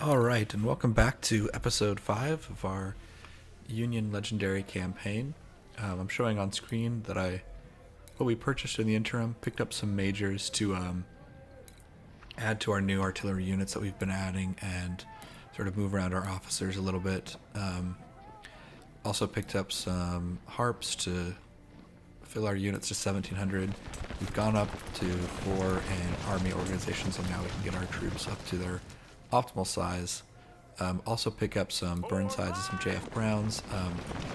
Alright, and welcome back to episode 5 of our Union Legendary campaign. I'm showing on screen that what we purchased in the interim, picked up some majors to add to our new artillery units that we've been adding and sort of move around our officers a little bit. Also picked up some harps to fill our units to 1700. We've gone up to 4 and army organizations, and now we can get our troops up to their optimal size. Also pick up some Burnsides and some JF Browns.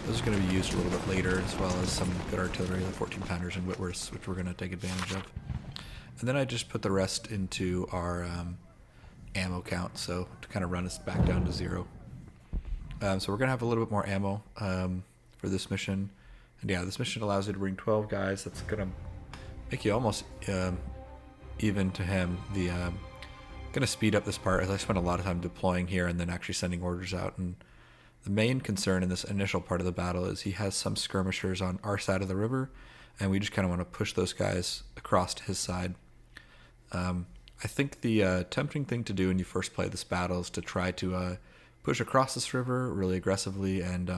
Those are going to be used a little bit later, as well as some good artillery like 14 pounders and Whitworths, which we're going to take advantage of. And then I just put the rest into our ammo count, so to kind of run us back down to 0. So we're going to have a little bit more ammo for this mission. And yeah, this mission allows you to bring 12 guys. That's going to make you almost even to him. Going to speed up this part as I spent a lot of time deploying here and then actually sending orders out. And the main concern in this initial part of the battle is he has some skirmishers on our side of the river, and we just kind of want to push those guys across to his side. I think the tempting thing to do when you first play this battle is to try to push across this river really aggressively, and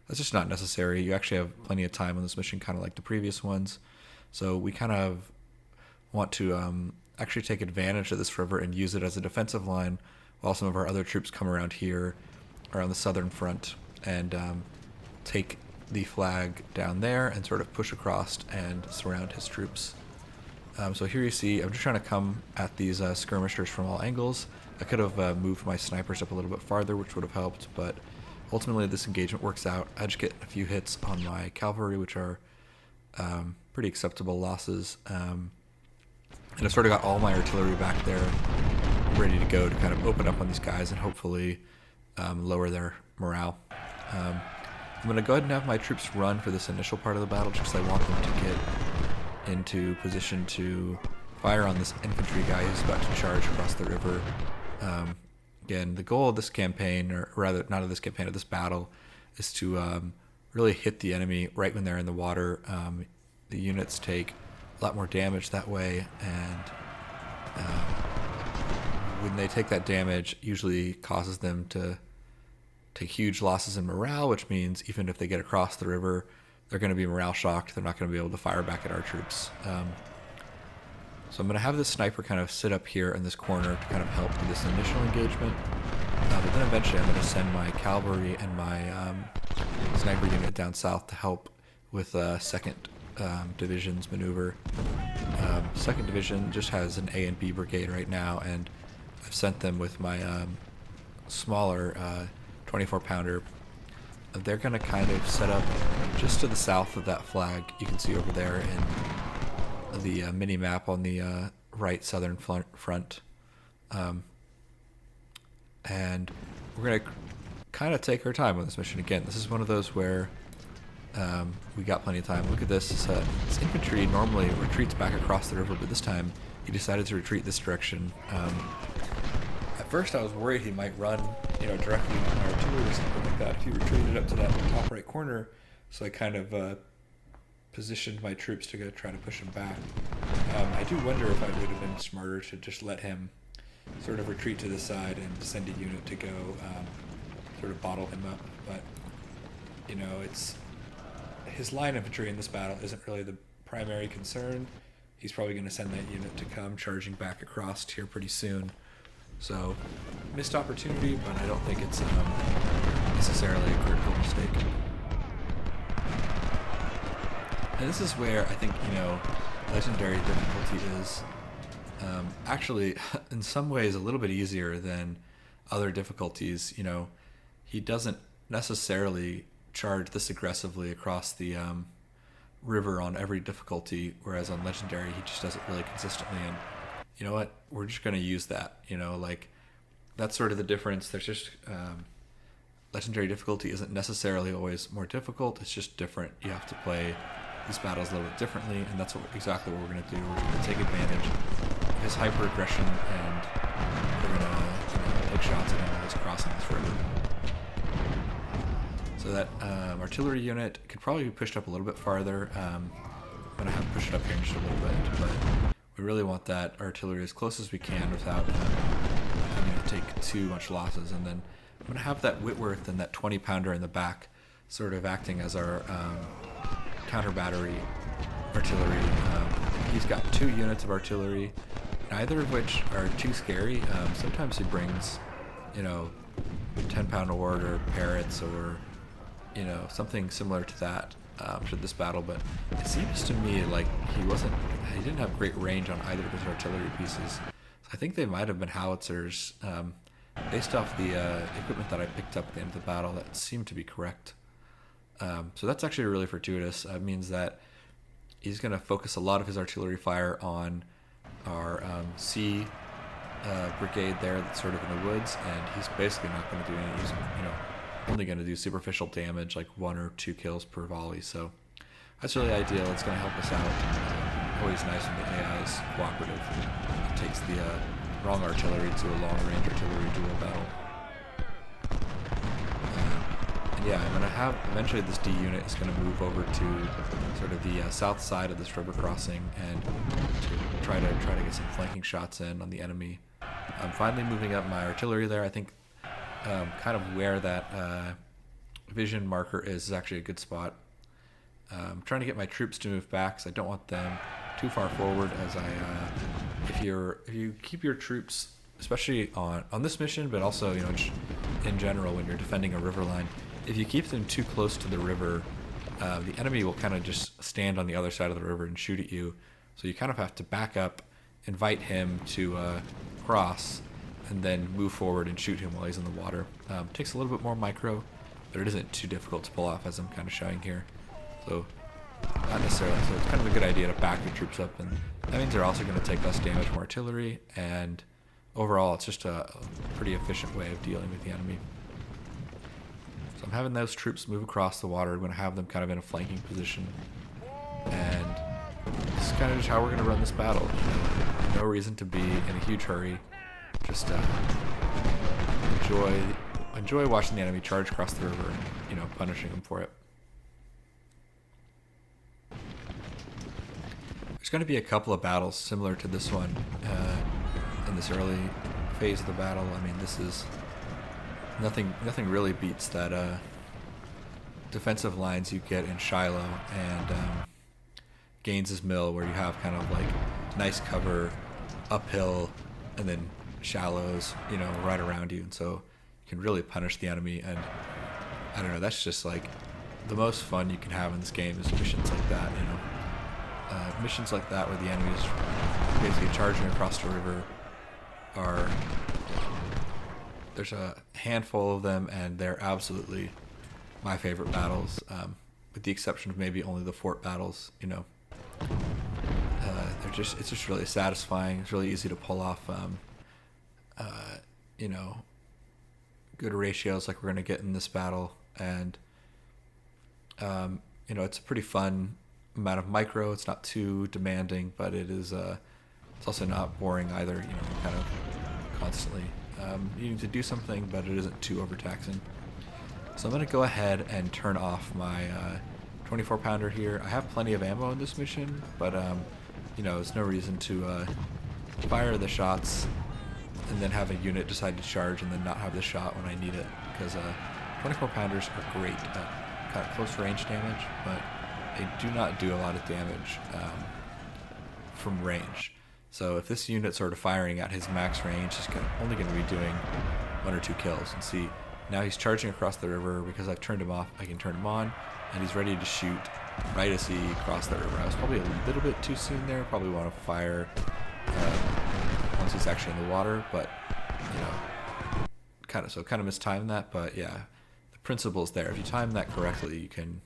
that's just not necessary. You actually have plenty of time on this mission, kind of like the previous ones. So we kind of want to actually take advantage of this river and use it as a defensive line while some of our other troops come around here around the southern front and take the flag down there and sort of push across and surround his troops. So here you see I'm just trying to come at these skirmishers from all angles. I could have moved my snipers up a little bit farther, which would have helped, but ultimately this engagement works out. I just get a few hits on my cavalry, which are pretty acceptable losses. And I've sort of got all my artillery back there ready to go to kind of open up on these guys and hopefully lower their morale. I'm going to go ahead and have my troops run for this initial part of the battle just because I want them to get into position to fire on this infantry guy who's about to charge across the river. Again, the goal of this campaign, or rather not of this campaign, of this battle, is to really hit the enemy right when they're in the water. The units take a lot more damage that way, and when they take that damage, usually causes them to take huge losses in morale, which means even if they get across the river, they're going to be morale shocked. They're not going to be able to fire back at our troops. So I'm going to have this sniper kind of sit up here in this corner to kind of help with this initial engagement. But then eventually I'm going to send my cavalry and my sniper unit down south to help with 2nd Division's maneuver. 2nd Division just has an A and B brigade right now, and I've sent them with my smaller 24 pounder. They're going to kind of set up just to the south of that flag. You can see over there in the mini map on the right southern front. And we're going to kind of take our time on this mission. Again, this is one of those where we got plenty of time. Look at this. This infantry normally retreats back across the river, but this time he decided to retreat this direction. At first I was worried he might run, directly into my artillery or something like that if he retreated up to that top right corner. So I kind of positioned my troops to go try to push him back. I do wonder if I would have been smarter to just let him sort of retreat to the side and send a unit to go sort of bottle him up. But, it's his line infantry in this battle isn't really the primary concern. He's probably going to send that unit to come charging back across here pretty soon. So, missed opportunity, but I don't think it's necessarily a critical mistake. And this is where I think, legendary difficulty is actually, in some ways, a little bit easier than other difficulties. He doesn't necessarily charge this aggressively across the river on every difficulty, whereas on legendary he just does it really consistently. And you know what, we're just going to use that. That's sort of the difference. There's just legendary difficulty isn't necessarily always more difficult. It's just different. You have to play these battles a little bit differently, and that's exactly what we're going to do. We're going to take advantage of his hyper aggression, and we're going to take shots at him while he's crossing this river. So that artillery unit could probably be pushed up a little bit farther. I'm going to have to push it up here in just a little bit, but we really want that artillery as close as we can without having to take too much losses. And then I'm going to have that Whitworth and that 20 pounder in the back sort of acting as our counter battery artillery. He's got 2 units of artillery, neither of which are too scary. Sometimes he brings, 10-pound ord or parrots or, something similar to that to this battle. But it seems to me like he didn't have great range on either of his artillery pieces. So I think they might have been howitzers. Based off the equipment that I picked up at the end of the battle, that seemed to be correct. So that's actually really fortuitous. It means that he's going to focus a lot of his artillery fire on our C brigade there that's sort of in the woods, and he's basically not going to do any. He's only going to do superficial damage, like 1 or 2 kills per volley. So that's really ideal. It's going to help us out. Always nice when the AI is cooperative. It takes the wrong artillery to a long-range artillery duel battle. Yeah, I'm going to have, eventually this D unit is going to move over to sort of the south side of this river crossing and to try to get some flanking shots in on the enemy. I'm finally moving up my artillery there. I think kind of where that vision marker is actually a good spot. I'm trying to get my troops to move back because I don't want them too far forward. As if you keep your troops, especially on this mission, but also in general when you're defending a river line, if you keep them too close to the river, the enemy will kind of just stand on the other side of the river and shoot at you. So you kind of have to back up, invite him to cross, and then move forward and shoot him while he's in the water. Takes a little bit more micro, but it isn't too difficult to pull off, as I'm kind of showing here. So not necessarily. So it's kind of a good idea to back your troops up, and that means they're also going to take less damage from artillery, and overall it's just a pretty efficient way of dealing with the enemy. So I'm having those troops move across the water. I'm going to have them kind of in a flanking position. And this is kind of just how we're going to run this battle. No reason to be in a huge hurry. Just enjoy watching the enemy charge across the river and, punishing them for it. There's going to be a couple of battles similar to this one in this early phase of the battle. I mean, this is... Nothing really beats that defensive lines you get in Shiloh and Gaines's Mill, where you have kind of like nice cover uphill and then shallows, right around you, and so you can really punish the enemy. And I don't know, that's just like the most fun you can have in this game is missions like that. Missions like that where the enemy is basically charging across the river are. There's a handful of them, and they're absolutely my favorite battles, with the exception of maybe only the fort battles. It's just really satisfying. It's really easy to pull off, good ratios like we're going to get in this battle, and it's a pretty fun amount of micro. It's not too demanding, but it's also not boring either. Kind of constantly needing to do something, but it isn't too overtaxing. So I'm going to go ahead and turn off my 24 pounder here. I have plenty of ammo in this mission, but there's no reason to fire the shots and then have a unit decide to charge and then not have the shot when I need it, because 24 pounders are great at kind of close range damage, but they do not do a lot of damage from range. So if this unit's sort of firing at his max range, he's only going to be doing 1 or 2 kills. And see, now he's charging across the river. Because I've turned him off, I can turn him on, and he's ready to shoot right as he crossed the river. I was probably a little bit too soon there. Probably want to fire once he's actually in the water, but kind of mistimed that. But yeah, the principle's there. If you time that correctly, you can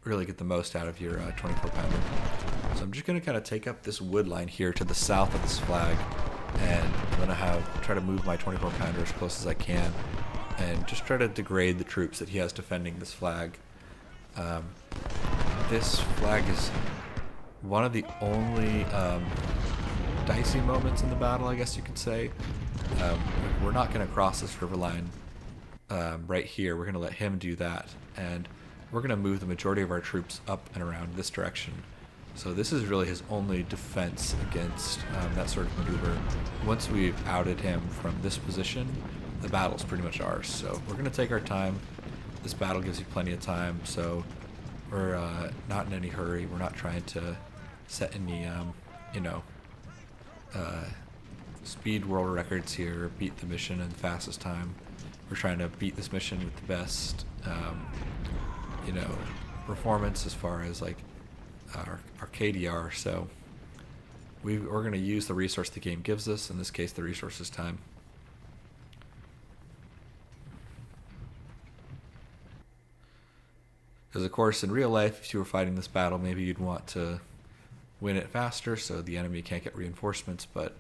really get the most out of your 24 pounder. So I'm just going to kind of take up this wood line here to the south of this flag, and I'm going to try to move my 24 pounder as close as I can and just try to degrade the troops that he has defending this flag. This flag is one of the only dicey moments in the battle, I guess you could say. We're not going to cross this river line right here. We're going to let him do that, and we're going to move the majority of our troops up and around this direction. So this is really his only defense against that sort of maneuver. Once we've outed him from this position, the battle's pretty much ours. So we're going to take our time. This battle gives you plenty of time, so we're not in any hurry. We're not trying to set any, you know, speed world records here, beat the mission in the fastest time. We're trying to beat this mission with the best, you know, performance as far as like our KDR. So we're going to use the resource the game gives us. In this case, the resource is time. Because of course, in real life, if you were fighting this battle, maybe you'd want to win it faster so the enemy can't get reinforcements, but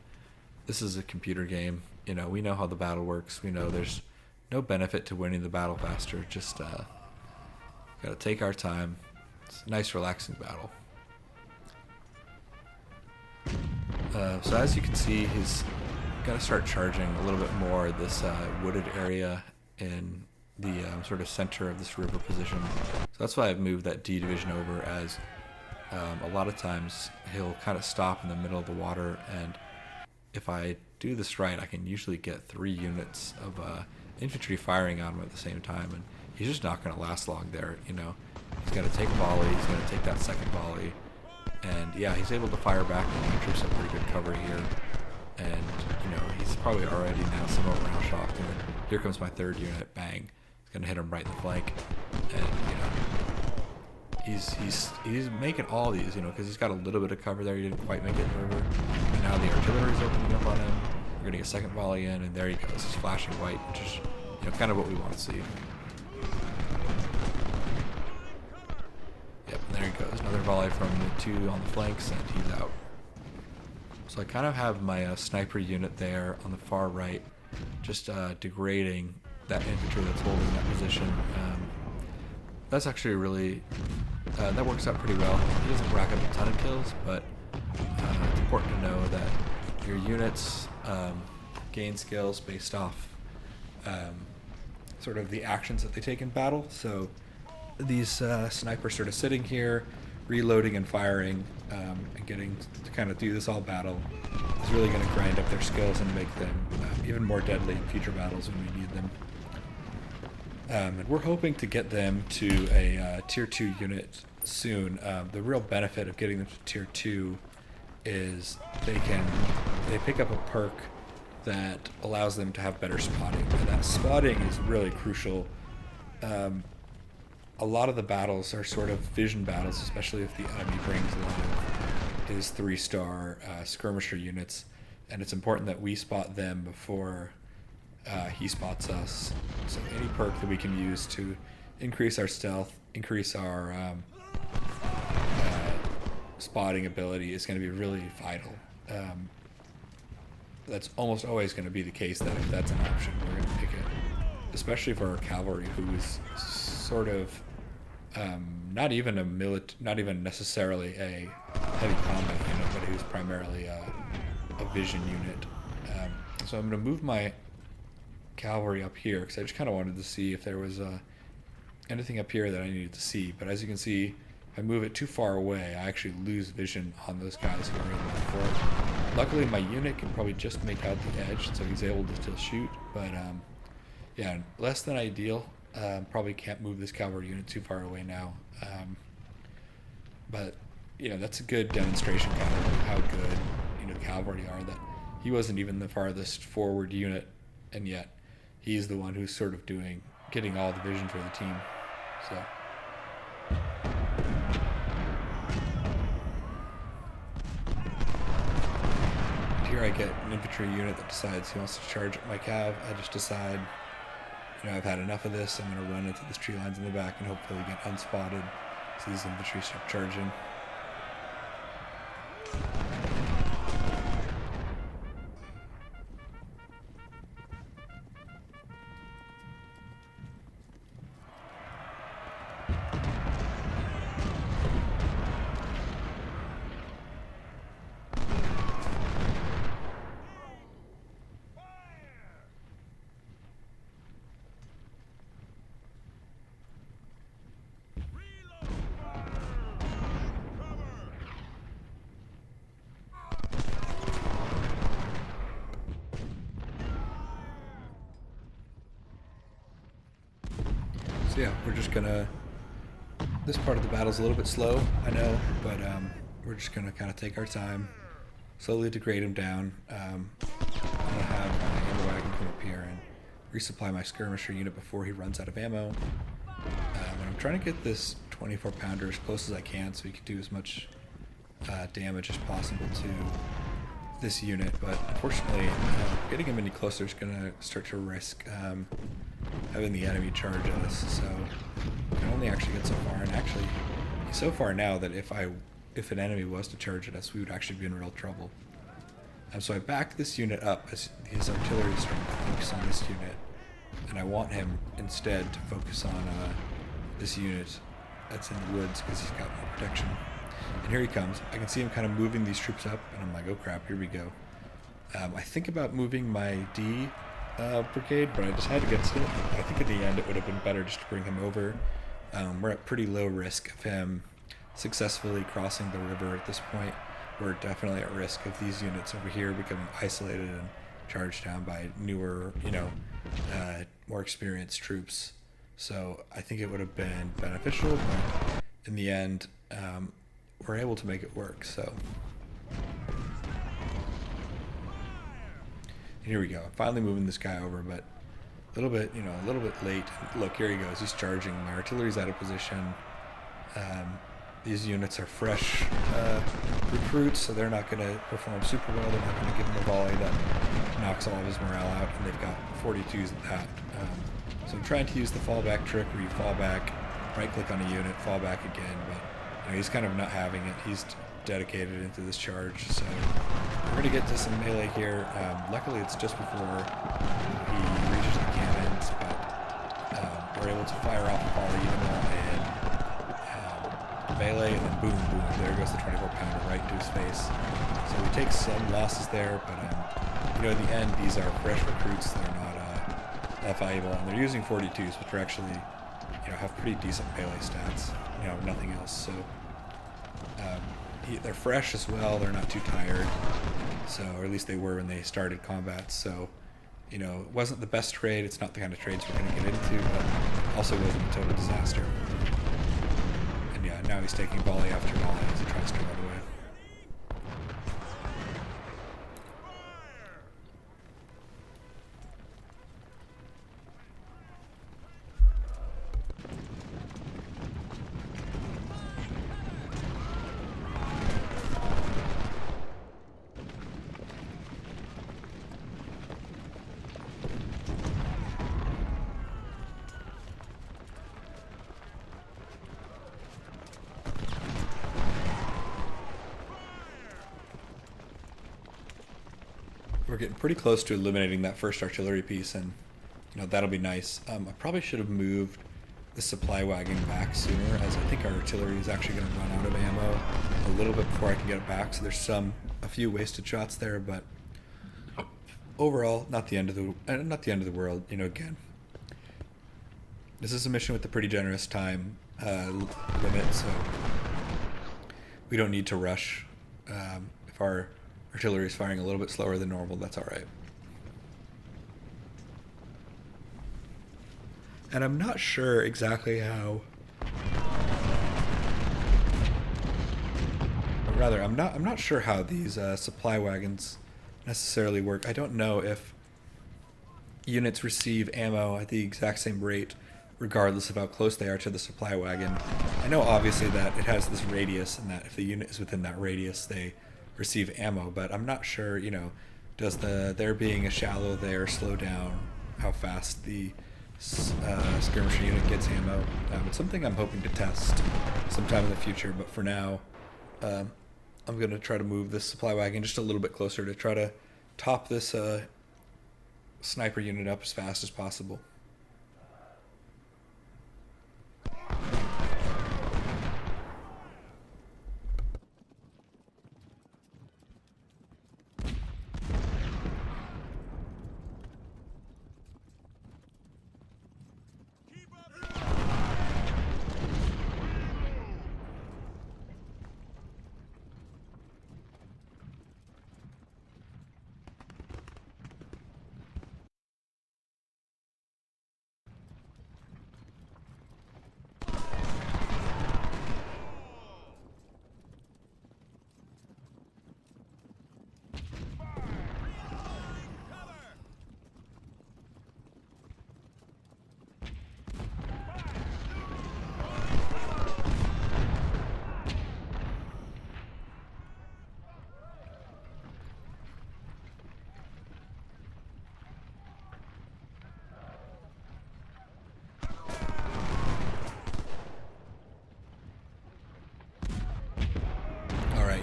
this is a computer game. You know, we know how the battle works. We know there's no benefit to winning the battle faster. Just gotta take our time. It's a nice, relaxing battle. So as you can see, he's gonna start charging a little bit more this wooded area in the sort of center of this river position. So that's why I've moved that D division over, as a lot of times he'll kind of stop in the middle of the water, and if I do this right, I can usually get 3 units of infantry firing on him at the same time, and he's just not going to last long there. You know, he's going to take a volley, he's going to take that second volley, and yeah, he's able to fire back. My troops have pretty good cover here, and you know, he's probably already now somewhat round shocked, and then here comes my 3rd unit, bang, it's going to hit him right in the flank, and you know, he's making all these, you know, because he's got a little bit of cover there. He didn't quite make it in the river, and now the artillery's opening up on him. We're getting a second volley in, and there he goes. He's flashing white, which is, you know, kind of what we want to see. Yep, and there he goes. Another volley from the 2 on the flanks, and he's out. So I kind of have my sniper unit there on the far right, just degrading that infantry that's holding that position. That's actually really, that works out pretty well. He doesn't rack up a ton of kills, but it's important to know that your units gain skills based off sort of the actions that they take in battle. So these snipers sort of sitting here, reloading and firing, and getting to kind of do this all battle is really going to grind up their skills and make them even more deadly in future battles when we need them. And we're hoping to get them to a tier 2 unit soon. The real benefit of getting them to tier 2 is they pick up a perk that allows them to have better spotting, and that spotting is really crucial. A lot of the battles are sort of vision battles, especially if the enemy brings a lot of his 3-star skirmisher units, and it's important that we spot them before he spots us. So any perk that we can use to increase our stealth, increase our spotting ability is going to be really vital. That's almost always going to be the case, that if that's an option, we're going to pick it. Especially for our cavalry, who is sort of not even necessarily a heavy combat unit, but who's primarily a vision unit. So I'm going to move my cavalry up here because I just kind of wanted to see if there was anything up here that I needed to see. But as you can see, if I move it too far away, I actually lose vision on those guys who are in the fort. Luckily, my unit can probably just make out the edge, so he's able to still shoot. But yeah, less than ideal. Probably can't move this cavalry unit too far away now. But you know, that's a good demonstration kind of how good, you know, cavalry are. That he wasn't even the farthest forward unit, and yet he's the one who's sort of getting all the vision for the team. So here I get an infantry unit that decides he wants to charge at my cav. I just decide, you know, I've had enough of this. I'm going to run into these tree lines in the back and hopefully get unspotted. So these infantry start charging. So yeah, we're just gonna. This part of the battle's a little bit slow, I know, but we're just gonna kind of take our time, slowly degrade him down. I'm gonna have my ammo wagon come up here and resupply my skirmisher unit before he runs out of ammo. And I'm trying to get this 24 pounder as close as I can so he can do as much damage as possible to this unit, but unfortunately getting him any closer is going to start to risk having the enemy charge us, so we can only actually get so far, and actually he's so far now that if an enemy was to charge at us, we would actually be in real trouble. So I backed this unit up as his artillery is starting to focus on this unit, and I want him instead to focus on this unit that's in the woods because he's got no protection. And here he comes. I can see him kind of moving these troops up, and I'm like, oh crap, here we go. I think about moving my D brigade, but I decided against it. I think in the end it would have been better just to bring him over. We're at pretty low risk of him successfully crossing the river at this point. We're definitely at risk of these units over here becoming isolated and charged down by newer, more experienced troops. So I think it would have been beneficial, but in the end, we're able to make it work, so. And here we go. I'm finally moving this guy over, but a little bit late. Look, here he goes. He's charging. My artillery's out of position. These units are fresh recruits, so they're not going to perform super well. They're not going to give him a volley that knocks all of his morale out, and they've got 42s at that. So I'm trying to use the fallback trick where you fall back, right-click on a unit, fall back again, but he's kind of not having it. He's dedicated into this charge, so we're going to get to some melee here. Luckily, it's just before he reaches the cannons, but we're able to fire off a volley and melee, and then boom, boom, there goes the 24 pounder right to his face. So we take some losses there, but in the end, these are fresh recruits. They're not that valuable, and they're using 42s, which are actually, have pretty decent melee stats. Nothing else. So they're fresh as well. They're not too tired. So, or at least they were when they started combat. So, it wasn't the best trade. It's not the kind of trades we're going to get into, but also wasn't a total disaster. And yeah, now he's taking volley after volley as he tries to run away. We're getting pretty close to eliminating that first artillery piece, and that'll be nice. I probably should have moved the supply wagon back sooner, as I think our artillery is actually going to run out of ammo a little bit before I can get it back. So there's a few wasted shots there, but overall, not the end of the world. Again, this is a mission with a pretty generous time limit, so we don't need to rush. If our artillery is firing a little bit slower than normal, that's all right. And I'm not sure exactly how, or rather, I'm not sure how these supply wagons necessarily work. I don't know if units receive ammo at the exact same rate regardless of how close they are to the supply wagon. I know obviously that it has this radius, and that if the unit is within that radius, they receive ammo, but I'm not sure, does there being a shallow there slow down how fast the skirmisher unit gets ammo? It's something I'm hoping to test sometime in the future, but for now, I'm going to try to move this supply wagon just a little bit closer to try to top this sniper unit up as fast as possible.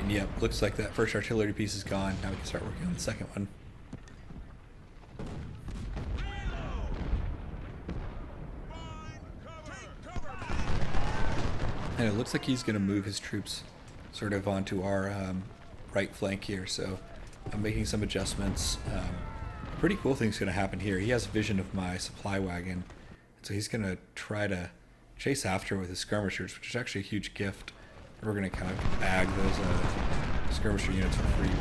And yep, looks like that first artillery piece is gone. Now we can start working on the second one. And it looks like he's going to move his troops sort of onto our right flank here, so I'm making some adjustments. A pretty cool thing's going to happen here. He has vision of my supply wagon, so he's going to try to chase after with his skirmishers, which is actually a huge gift. We're going to kind of bag those skirmisher units for free.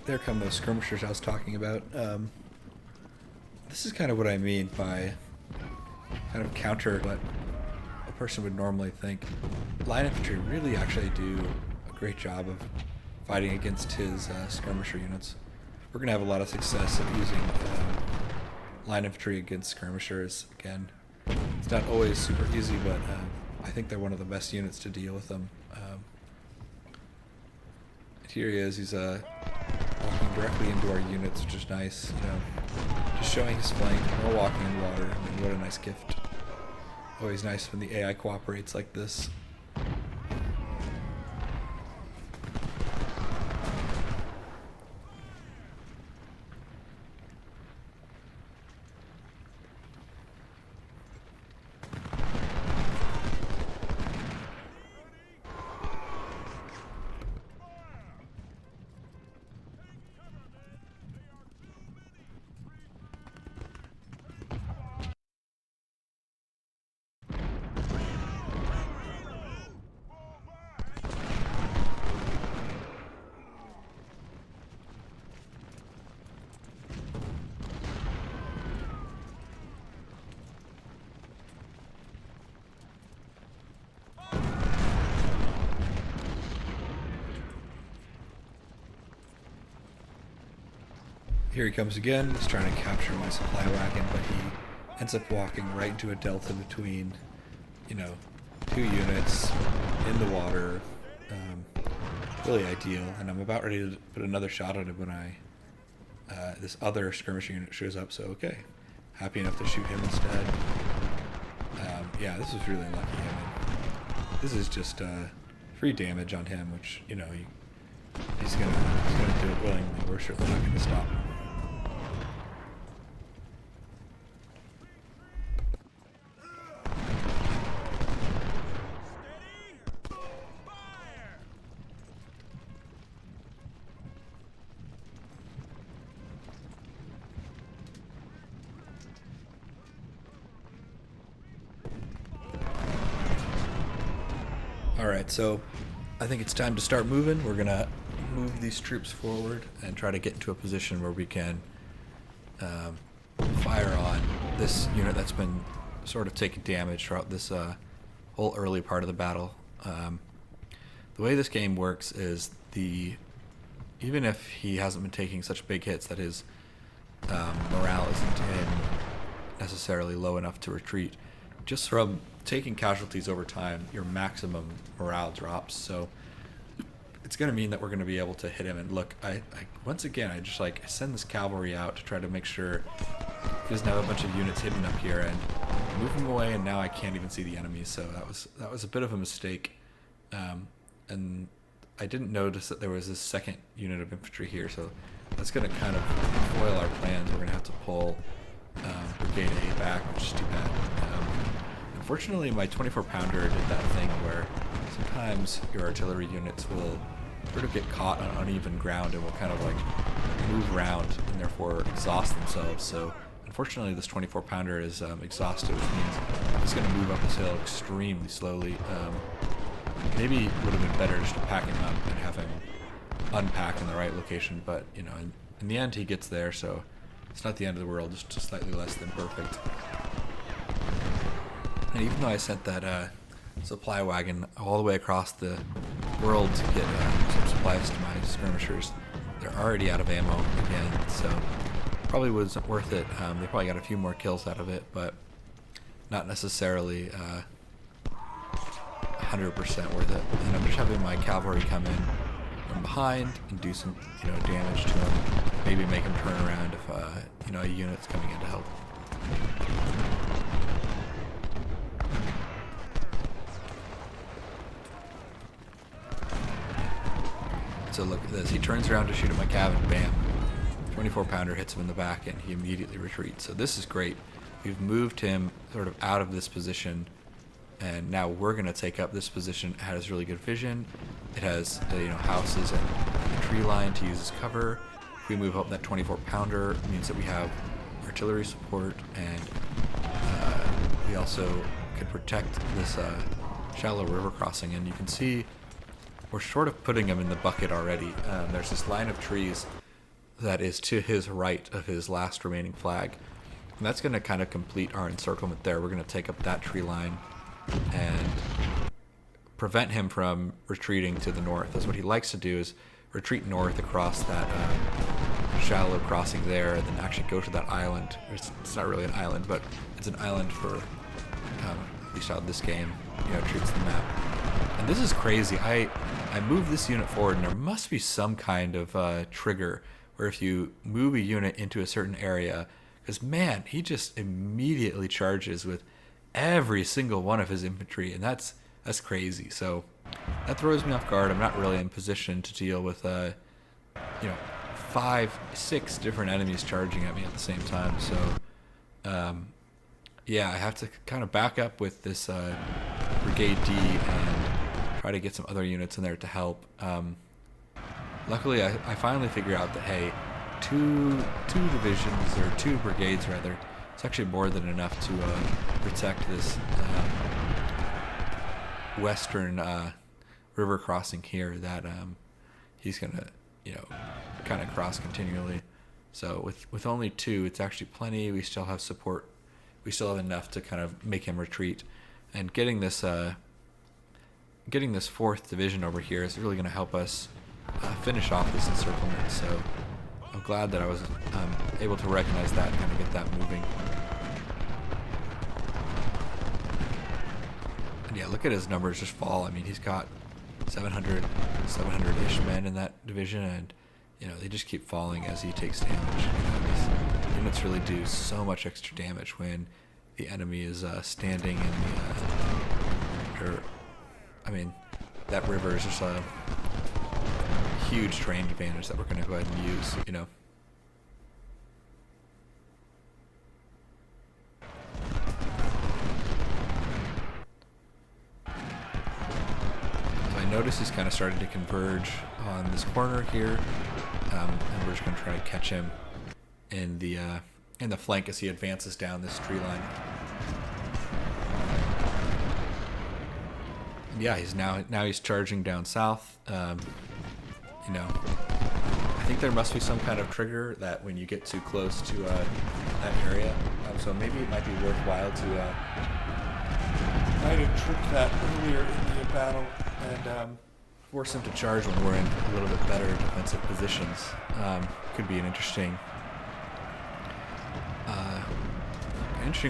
There come those skirmishers I was talking about. This is kind of what I mean by kind of counter what a person would normally think. Line infantry really actually do a great job of fighting against his skirmisher units. We're going to have a lot of success at using line infantry against skirmishers again. It's not always super easy, but I think they're one of the best units to deal with them. Here he is. He's walking directly into our units, which is nice. You know, just showing his flank while walking in water. I mean, what a nice gift. Always nice when the AI cooperates like this. Here he comes again. He's trying to capture my supply wagon, but he ends up walking right into a delta between, you know, two units in the water. Really ideal. And I'm about ready to put another shot at him when this other skirmishing unit shows up. So okay, happy enough to shoot him instead. Yeah, this was really lucky. I mean, this is just free damage on him, which, you know, he's gonna do it willingly. We're certainly not gonna stop him. Alright, so I think it's time to start moving. We're going to move these troops forward and try to get into a position where we can fire on this unit that's been sort of taking damage throughout this whole early part of the battle. The way this game works is even if he hasn't been taking such big hits that his morale isn't necessarily low enough to retreat, just from taking casualties over time, your maximum morale drops. So it's going to mean that we're going to be able to hit him. And look, I once again, I send this cavalry out to try to make sure he doesn't have a bunch of units hidden up here, and move him away, and now I can't even see the enemies. So that was a bit of a mistake. And I didn't notice that there was this second unit of infantry here, so that's going to kind of foil our plans. We're going to have to pull Brigade A back, which is too bad. Unfortunately, my 24 pounder did that thing where sometimes your artillery units will sort of get caught on uneven ground and will kind of like move around and therefore exhaust themselves. So unfortunately, this 24 pounder is exhausted, which means he's going to move up this hill extremely slowly. Maybe it would have been better just to pack him up and have him unpack in the right location, but you know, in the end he gets there, so it's not the end of the world, just slightly less than perfect. And even though I sent that supply wagon all the way across the world to get some supplies to my skirmishers, they're already out of ammo again, so probably wasn't worth it. They probably got a few more kills out of it, but not necessarily 100% worth it. And I'm just having my cavalry come in from behind and do some, you know, damage to him. Maybe make him turn around if you know, a unit's coming in to help. So look at this. He turns around to shoot at my cav and bam, 24 pounder hits him in the back and he immediately retreats. So this is great. We've moved him sort of out of this position, and now we're going to take up this position. It has really good vision. It has you know, houses and a tree line to use as cover. If we move up that 24 pounder, it means that we have artillery support, and we also could protect this shallow river crossing. And you can see we're sort of putting him in the bucket already. There's this line of trees that is to his right of his last remaining flag, and that's going to kind of complete our encirclement there. We're going to take up that tree line and prevent him from retreating to the north. That's what he likes to do, is retreat north across that shallow crossing there, and then actually go to that island. It's not really an island, but it's an island for at least out this game, you know, treats the map. And this is crazy. I moved this unit forward, and there must be some kind of trigger where if you move a unit into a certain area, because man, he just immediately charges with every single one of his infantry, and that's crazy. So that throws me off guard. I'm not really in position to deal with you know, 5-6 different enemies charging at me at the same time. So yeah, I have to kind of back up with this Brigade D and try to get some other units in there to help. Luckily, I finally figure out that, hey, two divisions, or 2 brigades rather, it's actually more than enough to protect this western river crossing here that he's gonna, you know, kind of cross continually. So with only 2, it's actually plenty. We still have support. We still have enough to kind of make him retreat. And getting this 4th division over here is really going to help us finish off this encirclement. So I'm glad that I was able to recognize that and kind of get that moving. And yeah, look at his numbers just fall. I mean, he's got 700-ish men in that division, and you know, they just keep falling as he takes damage. You know, these units really do so much extra damage when the enemy is standing in the I mean, that river is just a huge terrain advantage that we're going to go ahead and use, you know. So I notice he's kind of starting to converge on this corner here, and we're just going to try to catch him in the flank as he advances down this tree line. Yeah, he's now he's charging down south. You know, I think there must be some kind of trigger that when you get too close to that area, so maybe it might be worthwhile to try to trick that earlier in the battle and force him to charge when we're in a little bit better defensive positions. Could be an interesting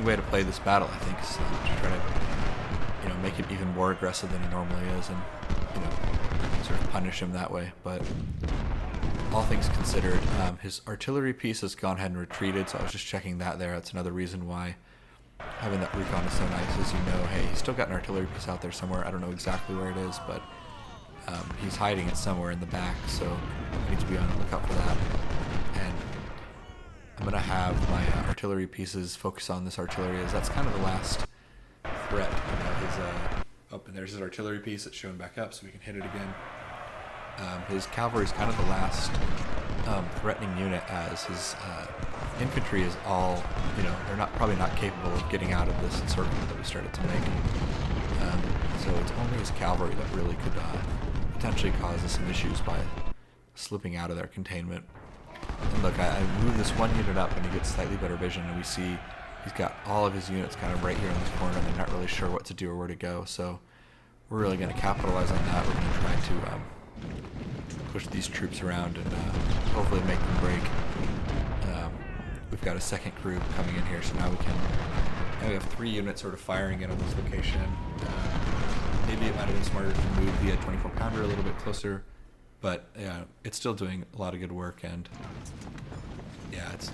way to play this battle, I think, so to try to, you know, make him even more aggressive than he normally is, and, you know, sort of punish him that way. But all things considered, his artillery piece has gone ahead and retreated, so I was just checking that there. That's another reason why having that recon is so nice, is, you know, hey, he's still got an artillery piece out there somewhere. I don't know exactly where it is, but he's hiding it somewhere in the back, so I need to be on the lookout for that. And I'm going to have my artillery pieces focus on this artillery, as that's kind of the last threat. You know, his, oh, and there's his artillery piece that's showing back up, so we can hit it again. His cavalry is kind of the last threatening unit, as his infantry is all, they're probably not capable of getting out of this encirclement that we started to make. So it's only his cavalry that really could potentially cause us some issues by slipping out of their containment. And look, I move this one unit up and he gets slightly better vision, and we see he's got all of his units kind of right here in this corner, and they're not really sure what to do or where to go. So we're really going to capitalize on that. We're going to try to push these troops around and hopefully make them break. We've got a second group coming in here, so now we have 3 units sort of firing in on this location. Maybe it might have been smarter to move the 24 pounder a little bit closer, but it's still doing a lot of good work. And it's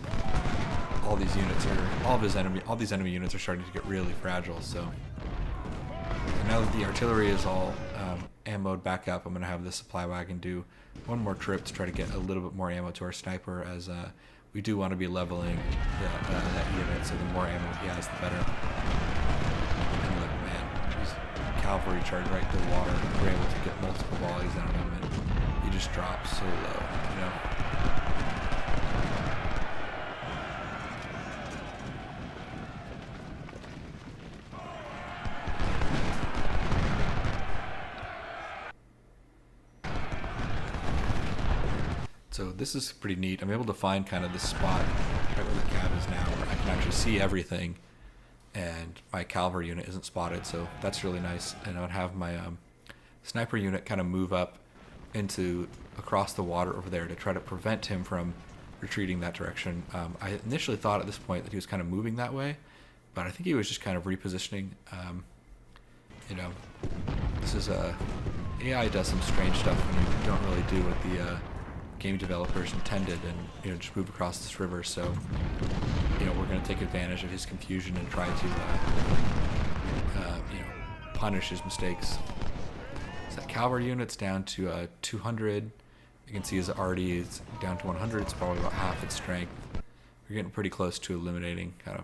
all these enemy units are starting to get really fragile. So now that the artillery is all ammoed back up, I'm going to have the supply wagon do one more trip to try to get a little bit more ammo to our sniper, as we do want to be leveling that unit, so the more ammo he has, the better. And look, man, his cavalry charge right to the water. We're able to get multiple volleys on him, and he just drops so low, So this is pretty neat. I'm able to find kind of the spot right where the cav is now, where I can actually see everything, and my cavalry unit isn't spotted, so that's really nice. And I would have my sniper unit kind of move up across the water over there to try to prevent him from retreating that direction. I initially thought at this point that he was kind of moving that way, but I think he was just kind of repositioning. This is AI does some strange stuff when you don't really do what the game developers intended, and just move across this river. So we're going to take advantage of his confusion and try to punish his mistakes. So that cavalry unit's down to 200. You can see his arty is down to 100. It's probably about half its strength. We're getting pretty close to eliminating kind of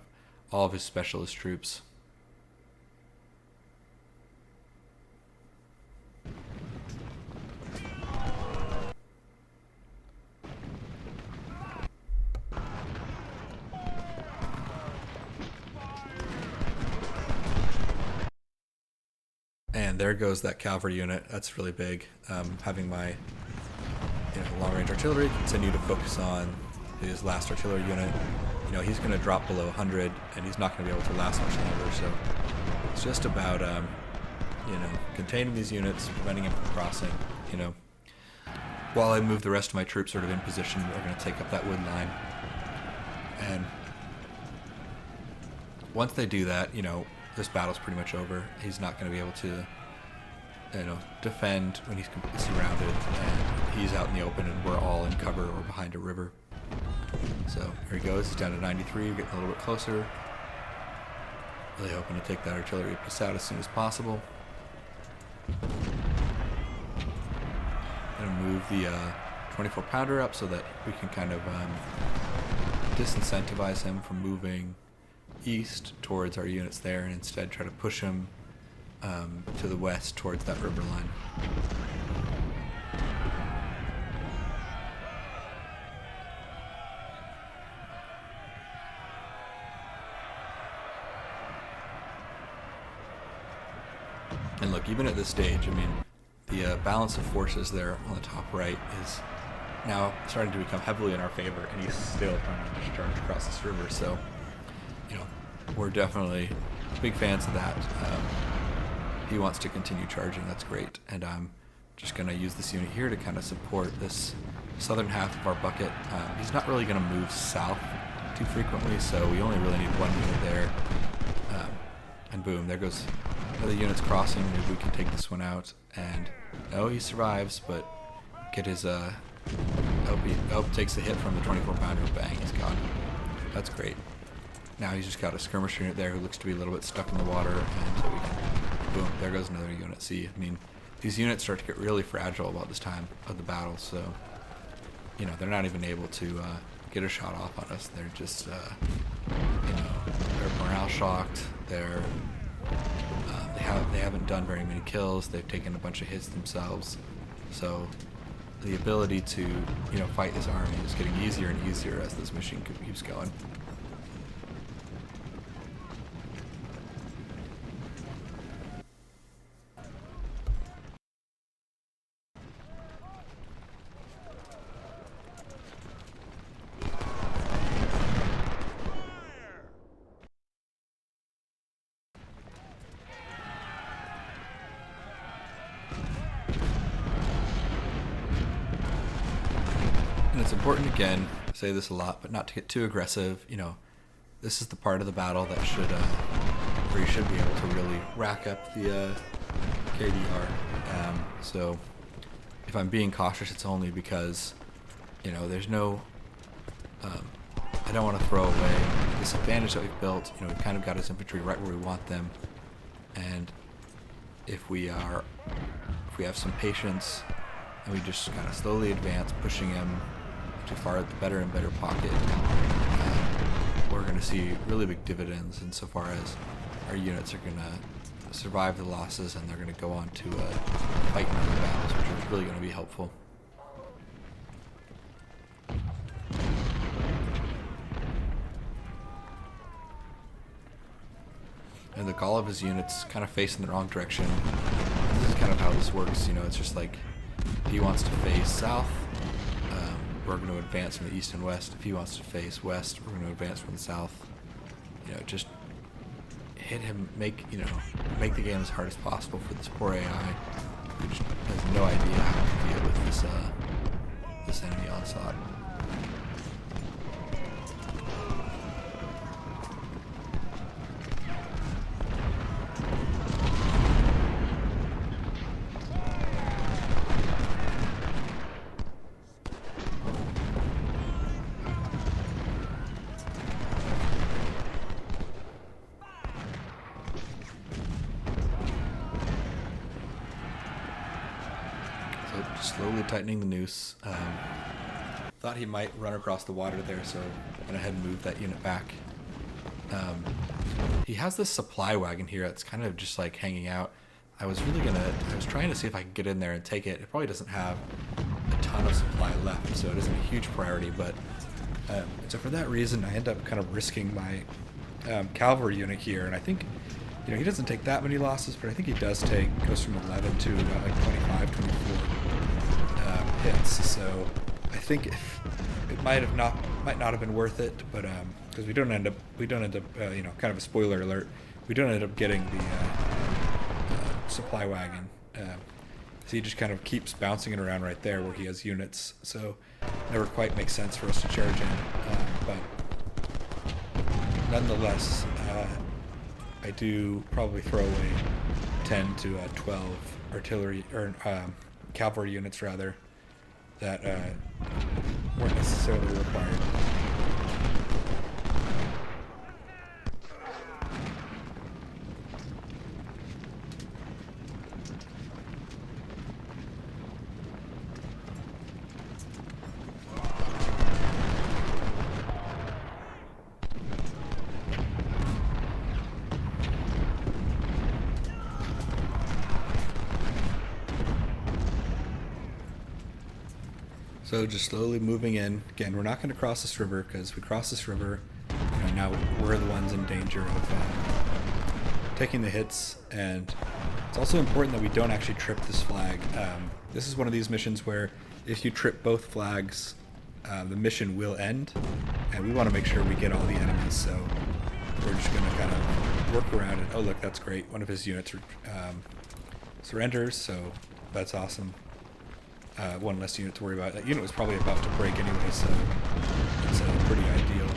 all of his specialist troops. And there goes that cavalry unit. That's really big. Having my long-range artillery continue to focus on his last artillery unit. He's going to drop below 100, and he's not going to be able to last much longer. So it's just about containing these units, preventing him from crossing. While I move the rest of my troops sort of in position, we're going to take up that wood line. And once they do that, this battle's pretty much over. He's not going to be able to, defend when he's completely surrounded, and he's out in the open, and we're all in cover or behind a river. So here he goes. He's down to 93. We're getting a little bit closer. Really hoping to take that artillery piece out as soon as possible. Gonna move the 24 pounder up so that we can kind of disincentivize him from moving east towards our units there, and instead try to push him to the west towards that river line. And look, even at this stage, the balance of forces there on the top right is now starting to become heavily in our favor, and he's still trying to discharge across this river. So we're definitely big fans of that. He wants to continue charging. That's great. And I'm just going to use this unit here to kind of support this southern half of our bucket. He's not really going to move south too frequently, so we only really need one unit there. And boom, there goes another unit's crossing. Maybe we can take this one out. And he survives, but get his takes the hit from the 24 pounder. Bang, he's gone. That's great. Now he's just got a skirmisher unit there who looks to be a little bit stuck in the water, and so we can, boom, there goes another unit. See, these units start to get really fragile about this time of the battle, so, they're not even able to get a shot off on us. They're just, they're morale shocked. They haven't done very many kills. They've taken a bunch of hits themselves, so the ability to, fight his army is getting easier and easier as this mission keeps going. And it's important, again, I say this a lot, but not to get too aggressive. This is the part of the battle that where you should be able to really rack up the KDR. So if I'm being cautious, it's only because, there's no, I don't want to throw away this advantage that we've built. We've kind of got his infantry right where we want them. And if we have some patience and we just kind of slowly advance, pushing him too far at the better and better pocket, we're going to see really big dividends insofar as our units are going to survive the losses and they're going to go on to fight in other battles, which is really going to be helpful. And the all of his units kind of face in the wrong direction. This is kind of how this works. It's just like if he wants to face south, we're going to advance from the east and west. If he wants to face west, we're going to advance from the south. Just hit him, make the game as hard as possible for this poor AI, who just has no idea how to deal with this enemy onslaught. Slowly tightening the noose. Thought he might run across the water there, so went ahead and moved that unit back. He has this supply wagon here that's kind of just like hanging out. I was trying to see if I could get in there and take it. It probably doesn't have a ton of supply left, so it isn't a huge priority, but so for that reason I end up kind of risking my cavalry unit here, and I think he doesn't take that many losses, but I think he goes from 11 to about like 25, 24 hits. So I think it might not have been worth it, but because we don't end up kind of a spoiler alert, we don't end up getting the supply wagon. So he just kind of keeps bouncing it around right there where he has units. So it never quite makes sense for us to charge in, but nonetheless. I do probably throw away 10 to 12 artillery or cavalry units rather that weren't necessarily required. So just slowly moving in. Again, we're not going to cross this river, because if we cross this river, now we're the ones in danger of taking the hits. And it's also important that we don't actually trip this flag. This is one of these missions where if you trip both flags, the mission will end, and we want to make sure we get all the enemies. So we're just going to kind of work around it. Oh, look, that's great. One of his units surrenders, so that's awesome. One less unit to worry about. That unit was probably about to break anyway, so it's pretty ideal.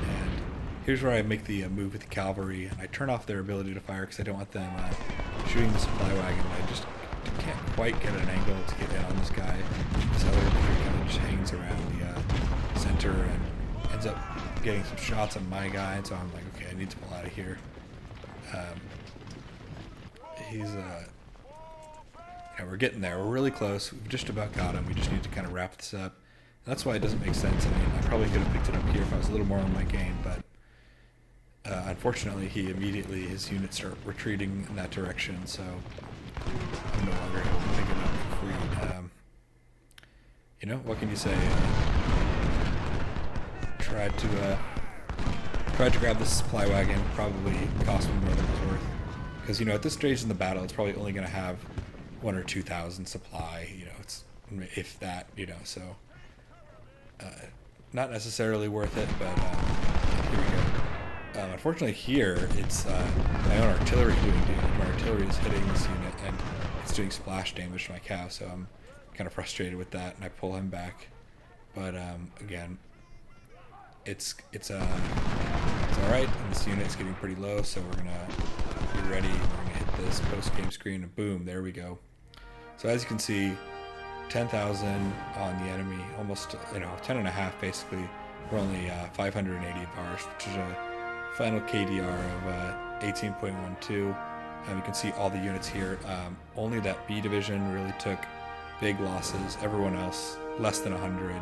And here's where I make the move with the cavalry, and I turn off their ability to fire because I don't want them shooting the supply wagon. I just can't quite get an angle to get in on this guy. This other infantry kind of just hangs around the center and ends up getting some shots on my guy, and so I'm like, okay, I need to pull out of here. We're getting there. We're really close. We've just about got him. We just need to kind of wrap this up. And that's why it doesn't make sense. I mean, I probably could have picked it up here if I was a little more on my game, but unfortunately, his units start retreating in that direction, so I'm no longer able to pick it up for free. you know, what can you say? Tried to grab this supply wagon. Probably cost me more than it was worth. Because, you know, at this stage in the battle, it's probably only going to have 1 or 2,000 supply. You know, it's if that. You know, so not necessarily worth it. But here we go. Unfortunately, here it's my own artillery doing damage. My artillery is hitting this unit, and it's doing splash damage to my cow. So I'm kind of frustrated with that, and I pull him back. But again, it's all right. And this unit is getting pretty low, so we're gonna be ready. We're gonna hit this post-game screen, and boom, there we go. So as you can see, 10,000 on the enemy, almost 10 and a half basically. We're only 580 bars, which is a final KDR of 18.12. You can see all the units here. Only that B division really took big losses. Everyone else less than 100.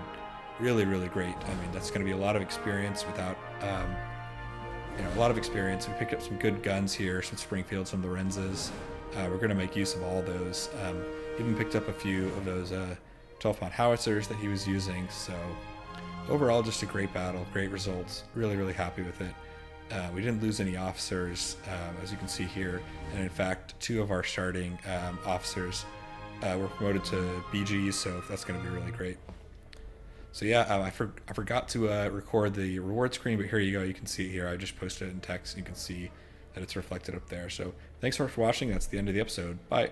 Really, really great. I mean, that's going to be a lot of experience without, a lot of experience. We picked up some good guns here, some Springfields, some Lorenzas. We're going to make use of all those. Even picked up a few of those 12-pound howitzers that he was using. So overall, just a great battle, great results. Really, really happy with it. We didn't lose any officers, as you can see here. And in fact, 2 of our starting officers were promoted to BGs, so that's going to be really great. So yeah, I forgot to record the reward screen, but here you go. You can see it here. I just posted it in text, and you can see that it's reflected up there. So thanks so much for watching. That's the end of the episode. Bye.